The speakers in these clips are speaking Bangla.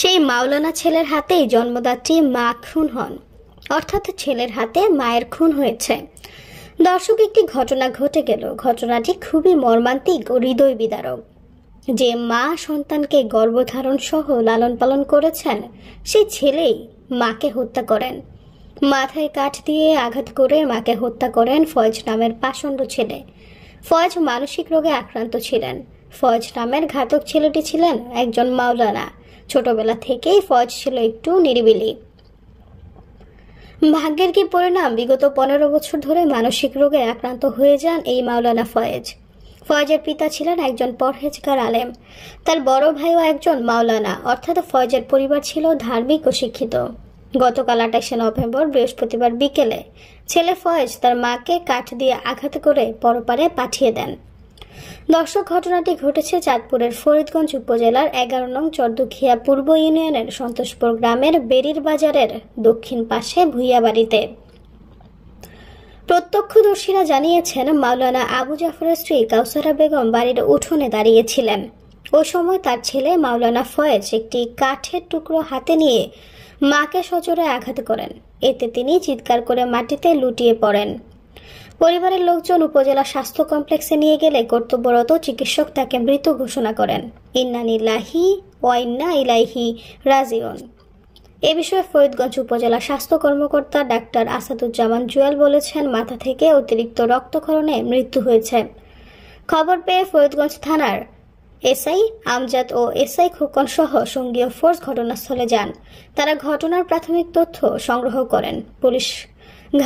সেই মাওলানা ছেলের হাতেই জন্মদাত্রী মা খুন হন, অর্থাৎ ছেলের হাতে মায়ের খুন হয়েছে। দর্শক, একটি ঘটনা ঘটে গেল। ঘটনাটি খুবই মর্মান্তিক ও হৃদয় বিদারক। যে মা সন্তানকে গর্ভধারণ সহ লালন পালন করেছেন, সেই ছেলেই মাকে হত্যা করেন। মাথায় কাঠ দিয়ে আঘাত করে মাকে হত্যা করেন ফয়েজ নামের পাষণ্ড ছেলে। ফয়েজ মানসিক রোগে আক্রান্ত ছিলেন। ফয়েজ নামের ঘাতক ছেলেটি ছিলেন একজন মাওলানা। ছোটবেলা থেকেই ফয়েজ ছিল একটু নিরিবিলি। ভাগ্যের কি পরিণাম, বিগত 15 বছর ধরে মানসিক রোগে আক্রান্ত হয়ে যান এই মাওলানা ফয়েজ। ফয়েজের পিতা ছিলেন একজন পরহেজগার আলেম। তার বড় ভাইও একজন মাওলানা, অর্থাৎ ফয়েজের পরিবার ছিল ধার্মিক ও শিক্ষিত। গতকাল 28 নভেম্বর বৃহস্পতিবার বিকেলে ছেলে ফয়েজ তার মাকে কাঠ দিয়ে আঘাত করে পরপারে পাঠিয়ে দেন। দর্শক, ঘটনাটি ঘটেছে চাঁদপুরের ফরিদগঞ্জ উপজেলার 11 নং চরদুখিয়া পূর্ব ইউনিয়নের সন্তোষপুর গ্রামের বেরির বাজারের দক্ষিণ পাশে ভুইয়াবাড়িতে। প্রত্যক্ষদর্শীরা জানিয়েছেন, মাওলানা আবু জাফরের স্ত্রী কাউসারা বেগম বাড়ির উঠোনে দাঁড়িয়েছিলেন। ওই সময় তার ছেলে মাওলানা ফয়েজ একটি কাঠের টুকরো হাতে নিয়ে মাকে সজোরে আঘাত করেন। এতে তিনি চিৎকার করে মাটিতে লুটিয়ে পড়েন। পরিবারের লোকজন উপজেলা স্বাস্থ্য কমপ্লেক্সে নিয়ে গেলে কর্তব্যরত চিকিৎসক তাকে মৃত ঘোষণা করেন। ইন্না লিল্লাহি ওয়া ইন্না ইলাইহি রাজিউন। এ বিষয়ে ফরিদগঞ্জ উপজেলা স্বাস্থ্য কর্মকর্তা ডাক্তার আসাদুজ্জামান জুয়েল বলেছেন, মাথা থেকে অতিরিক্ত রক্তক্ষরণে মৃত্যু হয়েছে। খবর পেয়ে ফরিদগঞ্জ থানার এসআই আমজাদ ও এসআই খোকন সহ সঙ্গীয় ফোর্স ঘটনাস্থলে যান। তারা ঘটনার প্রাথমিক তথ্য সংগ্রহ করেন। পুলিশ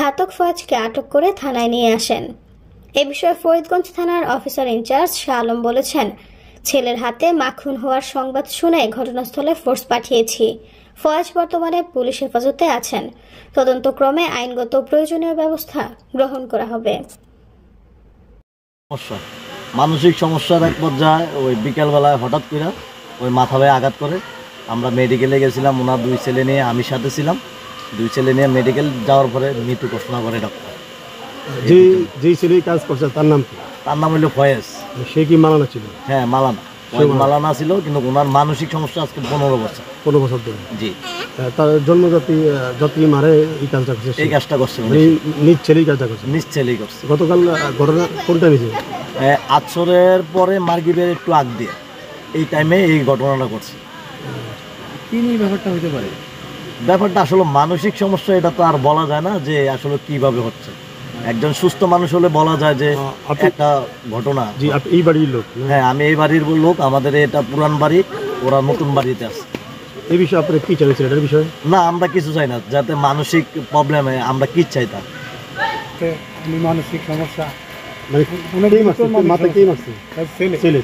ঘাতক ফয়েজকে আটক করে থানায় নিয়ে আসেন। এ বিষয়ে ফরিদগঞ্জ থানার অফিসার ইনচার্জ শাহ আলম বলেছেন, ছেলের হাতে মা খুন হওয়ার সংবাদ শুনে ঘটনাস্থলে ফোর্স পাঠিয়েছি। ফয়েজ বর্তমানে পুলিশ হেফাজতে আছেন। তদন্তক্রমে আইনগত প্রয়োজনীয় ব্যবস্থা গ্রহণ করা হবে। মানসিক সমস্যার এক পর্যায়ে ওই বিকেলবেলায় হঠাৎ করে ওই মাথা ভাই আঘাত করে আমরা মেডিকেলে গেছিলাম। ওনার 2 ছেলে নিয়ে আমি সাথে ছিলাম। 2 ছেলে নিয়ে মেডিকেল যাওয়ার পরে মৃত্যু ঘোষণা করে ডক্টর। যে ছেলে কাজ করছে তার নাম কি? তার নাম হলো ফয়েজ। সে কি মালানা ছিল? হ্যাঁ, মালানা। মালানা ছিল, কিন্তু ওনার মানসিক সমস্যা আজকে 15 বছর। 15 বছর ধরে? জি। তার জন্মজাতি যতই মারে এই কাজটা করছে, এই কাজটা করছে নিজ ছেলেই কাজটা করছে? নিজ ছেলেই করছে। গতকাল ঘটনা কোনটা হয়েছে? আছরের পরে মার্গিবের একটু আগ দিয়ে এই টাইমে এই ঘটনাটা করছে। কি নিয়ে ব্যাপারটা হতে পারে? ব্যাপারটা আসলে মানসিক সমস্যা, এটা তো আর বলা যায় না যে আসলে কিভাবে হচ্ছে। একজন সুস্থ মানুষ হলে বলা যায় যে একটা ঘটনা। জি, এই বাড়ির লোক? হ্যাঁ, আমি এই বাড়ির লোক। আমাদের এটা পুরান বাড়ি, ওরা নতুন বাড়িতে আছে। এই বিষয়ে আপনারা কি চাইছেন? এটার বিষয়ে না, আমরা কিছু চাই না। যাতে মানসিক প্রবলেমে আমরা কি চাইতাম, মানসিক সমস্যা মানে মাথা কে মারছে? ছেলে।